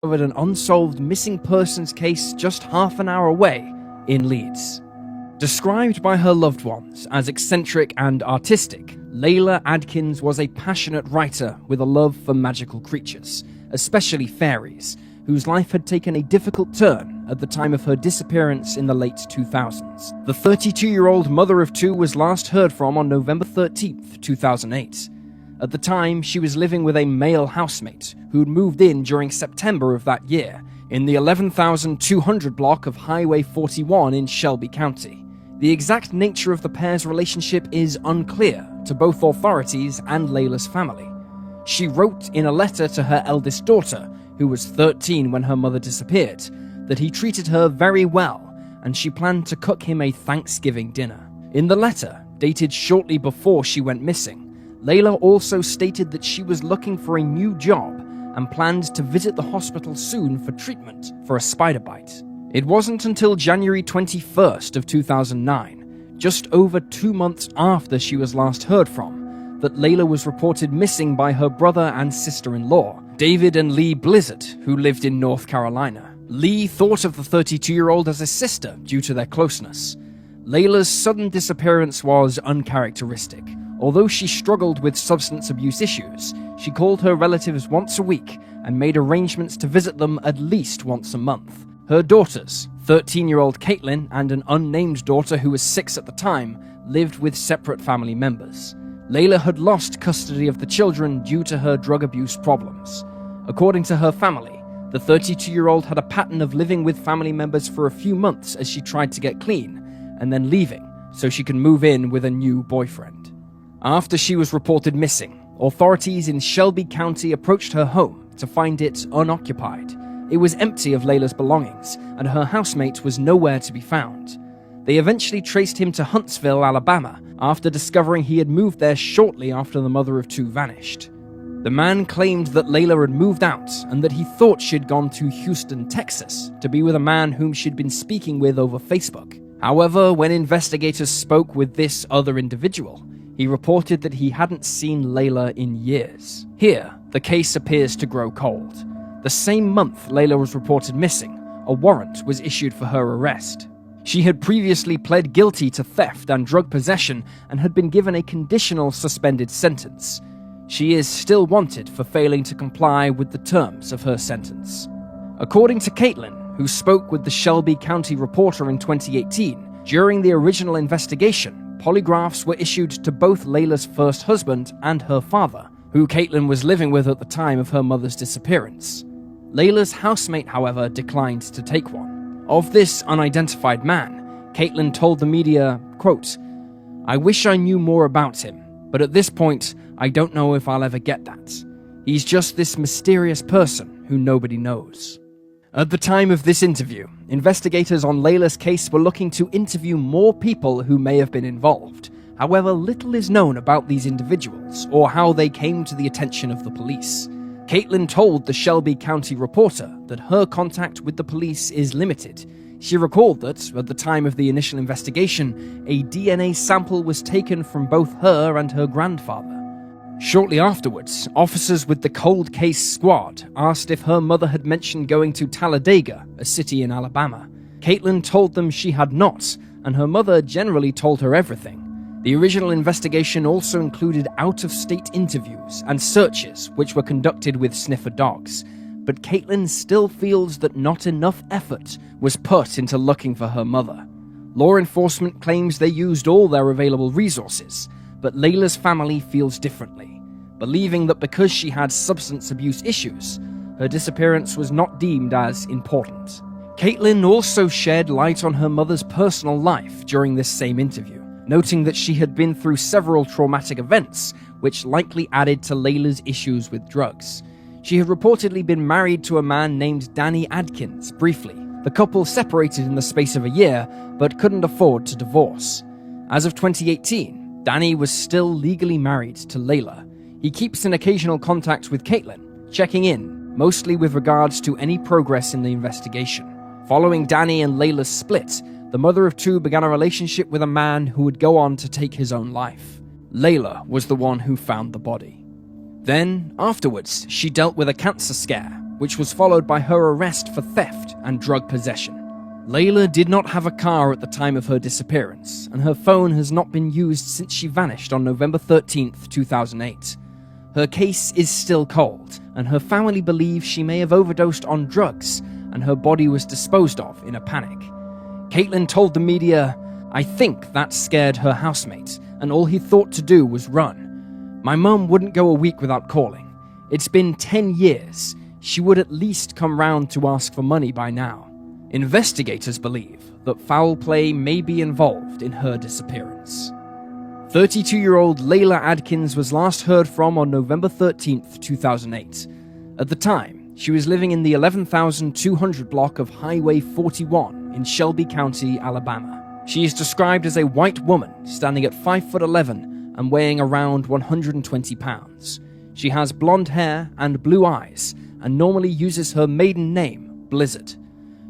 discovered an unsolved missing persons case just half an hour away in Leeds. Described by her loved ones as eccentric and artistic, Layla Adkins was a passionate writer with a love for magical creatures, especially fairies, whose life had taken a difficult turn at the time of her disappearance in the late 2000s. The 32-year-old mother of two was last heard from on November 13, 2008. At the time, she was living with a male housemate who'd moved in during September of that year in the 11,200 block of Highway 41 in Shelby County. The exact nature of the pair's relationship is unclear to both authorities and Layla's family. She wrote in a letter to her eldest daughter, who was 13 when her mother disappeared, that he treated her very well and she planned to cook him a Thanksgiving dinner. In the letter, dated shortly before she went missing, Layla also stated that she was looking for a new job and planned to visit the hospital soon for treatment for a spider bite. It wasn't until January 21st of 2009, just over 2 months after she was last heard from, that Layla was reported missing by her brother and sister-in-law, David and Lee Blizzard, who lived in North Carolina. Lee thought of the 32-year-old as a sister due to their closeness. Layla's sudden disappearance was uncharacteristic. Although she struggled with substance abuse issues, she called her relatives once a week and made arrangements to visit them at least once a month. Her daughters, 13-year-old Caitlin and an unnamed daughter who was 6 at the time, lived with separate family members. Layla had lost custody of the children due to her drug abuse problems. According to her family, the 32-year-old had a pattern of living with family members for a few months as she tried to get clean, and then leaving so she could move in with a new boyfriend. After she was reported missing, authorities in Shelby County approached her home to find it unoccupied. It was empty of Layla's belongings, and her housemate was nowhere to be found. They eventually traced him to Huntsville, Alabama, after discovering he had moved there shortly after the mother of two vanished. The man claimed that Layla had moved out and that he thought she'd gone to Houston, Texas, to be with a man whom she'd been speaking with over Facebook. However, when investigators spoke with this other individual, he reported that he hadn't seen Layla in years. Here, the case appears to grow cold. The same month Layla was reported missing, a warrant was issued for her arrest. She had previously pled guilty to theft and drug possession and had been given a conditional suspended sentence. She is still wanted for failing to comply with the terms of her sentence. According to Caitlin, who spoke with the Shelby County Reporter in 2018, during the original investigation, polygraphs were issued to both Layla's first husband and her father, who Caitlin was living with at the time of her mother's disappearance. Layla's housemate, however, declined to take one. Of this unidentified man, Caitlin told the media, quote, "I wish I knew more about him, but at this point, I don't know if I'll ever get that. He's just this mysterious person who nobody knows." At the time of this interview, investigators on Layla's case were looking to interview more people who may have been involved. However, little is known about these individuals or how they came to the attention of the police. Caitlin told the Shelby County Reporter that her contact with the police is limited. She recalled that, at the time of the initial investigation, a DNA sample was taken from both her and her grandfather. Shortly afterwards, officers with the Cold Case Squad asked if her mother had mentioned going to Talladega, a city in Alabama. Caitlin told them she had not, and her mother generally told her everything. The original investigation also included out-of-state interviews and searches which were conducted with sniffer dogs, but Caitlin still feels that not enough effort was put into looking for her mother. Law enforcement claims they used all their available resources, but Layla's family feels differently, believing that because she had substance abuse issues, her disappearance was not deemed as important. Caitlin also shed light on her mother's personal life during this same interview, noting that she had been through several traumatic events, which likely added to Layla's issues with drugs. She had reportedly been married to a man named Danny Adkins briefly. The couple separated in the space of a year, but couldn't afford to divorce. As of 2018, Danny was still legally married to Layla. He keeps in occasional contact with Caitlin, checking in, mostly with regards to any progress in the investigation. Following Danny and Layla's split, the mother of two began a relationship with a man who would go on to take his own life. Layla was the one who found the body. Then, afterwards, she dealt with a cancer scare, which was followed by her arrest for theft and drug possession. Layla did not have a car at the time of her disappearance, and her phone has not been used since she vanished on November 13th, 2008. Her case is still cold, and her family believes she may have overdosed on drugs, and her body was disposed of in a panic. Caitlin told the media, "I think that scared her housemate, and all he thought to do was run. My mum wouldn't go a week without calling. It's been 10 years. She would at least come round to ask for money by now." Investigators believe that foul play may be involved in her disappearance. 32-year-old Layla Adkins was last heard from on November 13th, 2008. At the time, she was living in the 11,200 block of Highway 41 in Shelby County, Alabama. She is described as a white woman standing at 5'11" and weighing around 120 pounds. She has blonde hair and blue eyes and normally uses her maiden name, Blizzard.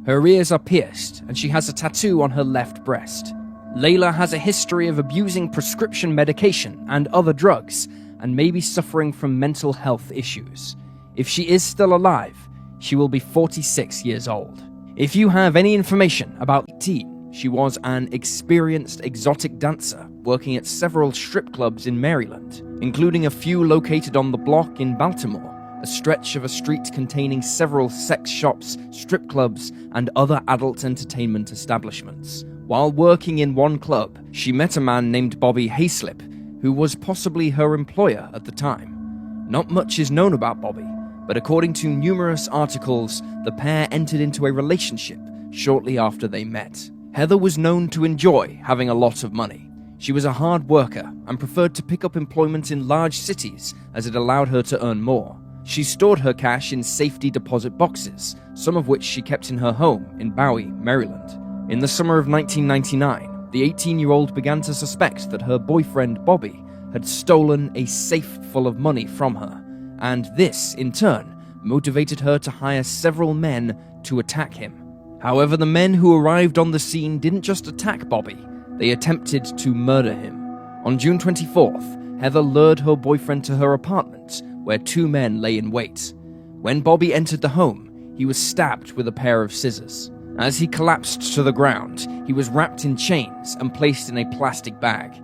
Her ears are pierced and she has a tattoo on her left breast. Layla has a history of abusing prescription medication and other drugs and may be suffering from mental health issues. If she is still alive, she will be 46 years old. If you have any information about T, she was an experienced exotic dancer working at several strip clubs in Maryland, including a few located on the block in Baltimore, a stretch of a street containing several sex shops, strip clubs, and other adult entertainment establishments. While working in one club, she met a man named Bobby Hayslip, who was possibly her employer at the time. Not much is known about Bobby, but according to numerous articles, the pair entered into a relationship shortly after they met. Heather was known to enjoy having a lot of money. She was a hard worker and preferred to pick up employment in large cities as it allowed her to earn more. She stored her cash in safety deposit boxes, some of which she kept in her home in Bowie, Maryland. In the summer of 1999, the 18-year-old began to suspect that her boyfriend Bobby had stolen a safe full of money from her, and this, in turn, motivated her to hire several men to attack him. However, the men who arrived on the scene didn't just attack Bobby, they attempted to murder him. On June 24th, Heather lured her boyfriend to her apartment, where two men lay in wait. When Bobby entered the home, he was stabbed with a pair of scissors. As he collapsed to the ground, he was wrapped in chains and placed in a plastic bag.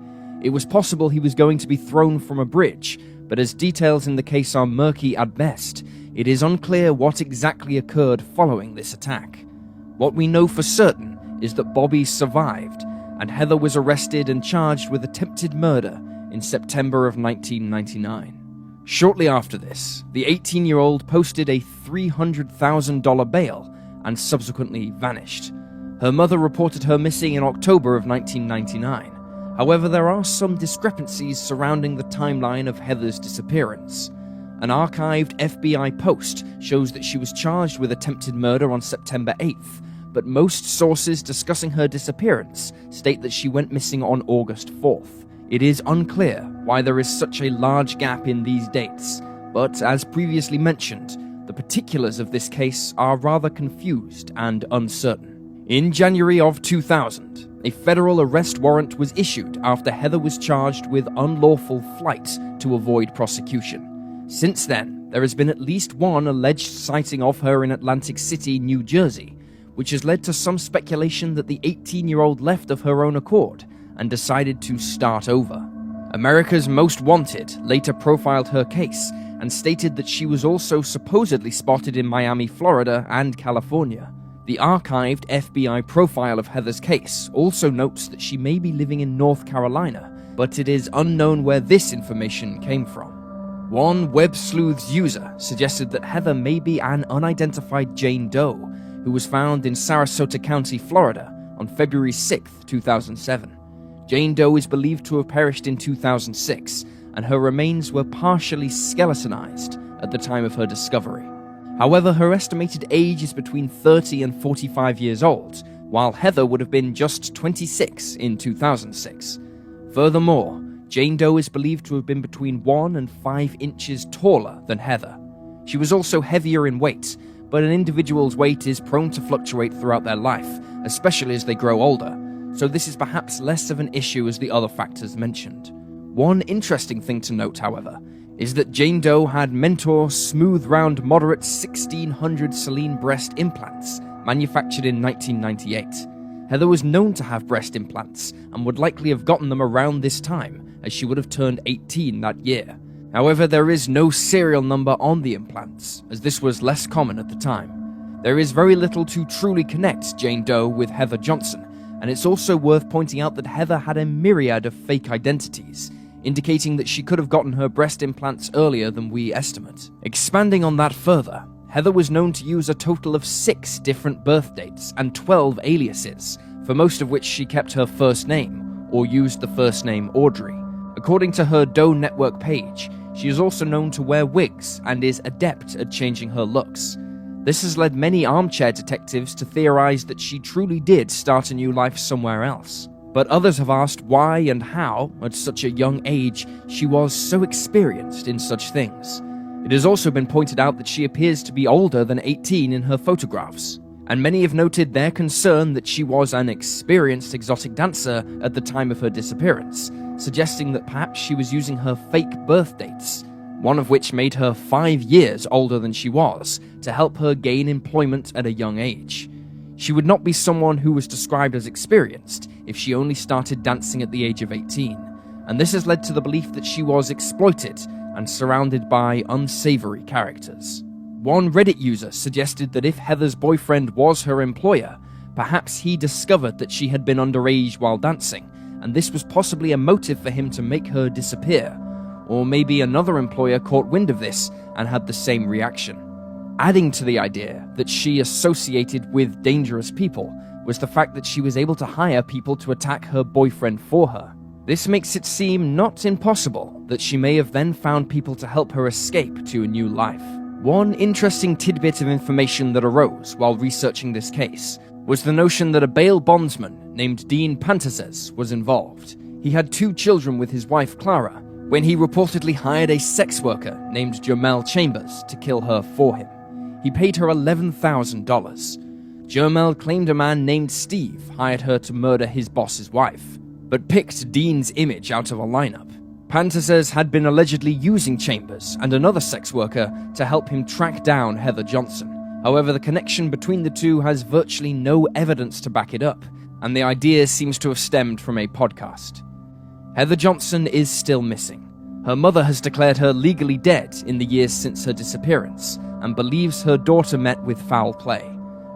It was possible he was going to be thrown from a bridge, but as details in the case are murky at best, it is unclear what exactly occurred following this attack. What we know for certain is that Bobby survived, and Heather was arrested and charged with attempted murder in September of 1999. Shortly after this, the 18-year-old posted a $300,000 bail and subsequently vanished. Her mother reported her missing in October of 1999. However, there are some discrepancies surrounding the timeline of Heather's disappearance. An archived FBI post shows that she was charged with attempted murder on September 8th, but most sources discussing her disappearance state that she went missing on August 4th. It is unclear why there is such a large gap in these dates, but as previously mentioned, the particulars of this case are rather confused and uncertain. In January of 2000, a federal arrest warrant was issued after Heather was charged with unlawful flight to avoid prosecution. Since then, there has been at least one alleged sighting of her in Atlantic City, New Jersey, which has led to some speculation that the 18-year-old left of her own accord and decided to start over. America's Most Wanted later profiled her case and stated that she was also supposedly spotted in Miami, Florida, and California. The archived FBI profile of Heather's case also notes that she may be living in North Carolina, but it is unknown where this information came from. One Web Sleuths user suggested that Heather may be an unidentified Jane Doe, who was found in Sarasota County, Florida, on February 6, 2007. Jane Doe is believed to have perished in 2006, and her remains were partially skeletonized at the time of her discovery. However, her estimated age is between 30 and 45 years old, while Heather would have been just 26 in 2006. Furthermore, Jane Doe is believed to have been between 1 and 5 inches taller than Heather. She was also heavier in weight, but an individual's weight is prone to fluctuate throughout their life, especially as they grow older, so this is perhaps less of an issue as the other factors mentioned. One interesting thing to note, however, is that Jane Doe had Mentor Smooth Round Moderate 1600 Celine breast implants manufactured in 1998. Heather was known to have breast implants and would likely have gotten them around this time, as she would have turned 18 that year. However, there is no serial number on the implants, as this was less common at the time. There is very little to truly connect Jane Doe with Heather Johnson, and it's also worth pointing out that Heather had a myriad of fake identities, indicating that she could have gotten her breast implants earlier than we estimate. Expanding on that further, Heather was known to use a total of 6 different birth dates and 12 aliases, for most of which she kept her first name, or used the first name Audrey. According to her Doe Network page, she is also known to wear wigs and is adept at changing her looks. This has led many armchair detectives to theorize that she truly did start a new life somewhere else. But others have asked why and how, at such a young age, she was so experienced in such things. It has also been pointed out that she appears to be older than 18 in her photographs, and many have noted their concern that she was an experienced exotic dancer at the time of her disappearance, suggesting that perhaps she was using her fake birth dates, one of which made her 5 years older than she was, to help her gain employment at a young age. She would not be someone who was described as experienced if she only started dancing at the age of 18, and this has led to the belief that she was exploited and surrounded by unsavory characters. One Reddit user suggested that if Heather's boyfriend was her employer, perhaps he discovered that she had been underage while dancing, and this was possibly a motive for him to make her disappear. Or maybe another employer caught wind of this and had the same reaction. Adding to the idea that she associated with dangerous people was the fact that she was able to hire people to attack her boyfriend for her. This makes it seem not impossible that she may have then found people to help her escape to a new life. One interesting tidbit of information that arose while researching this case was the notion that a bail bondsman named Dean Pantases was involved. He had 2 children with his wife Clara, when he reportedly hired a sex worker named Jermel Chambers to kill her for him. He paid her $11,000. Jermel claimed a man named Steve hired her to murder his boss's wife, but picked Dean's image out of a lineup. Pantases had been allegedly using Chambers and another sex worker to help him track down Heather Johnson. However, the connection between the two has virtually no evidence to back it up, and the idea seems to have stemmed from a podcast. Heather Johnson is still missing. Her mother has declared her legally dead in the years since her disappearance, and believes her daughter met with foul play.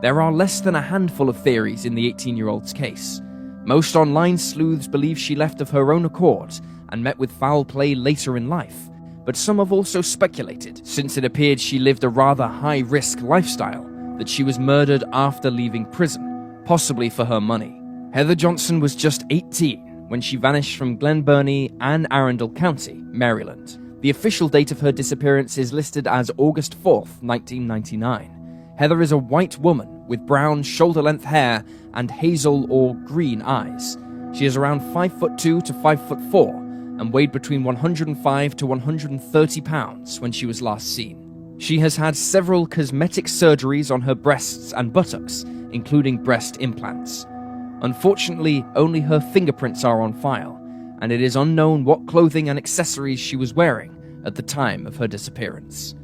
There are less than a handful of theories in the 18-year-old's case. Most online sleuths believe she left of her own accord and met with foul play later in life, but some have also speculated, since it appeared she lived a rather high-risk lifestyle, that she was murdered after leaving prison, possibly for her money. Heather Johnson was just 18 when she vanished from Glen Burnie and Arundel County, Maryland. The official date of her disappearance is listed as August 4th, 1999. Heather is a white woman with brown shoulder-length hair and hazel or green eyes. She is around 5'2" to 5'4" and weighed between 105 to 130 pounds when she was last seen. She has had several cosmetic surgeries on her breasts and buttocks, including breast implants. Unfortunately, only her fingerprints are on file, and it is unknown what clothing and accessories she was wearing at the time of her disappearance.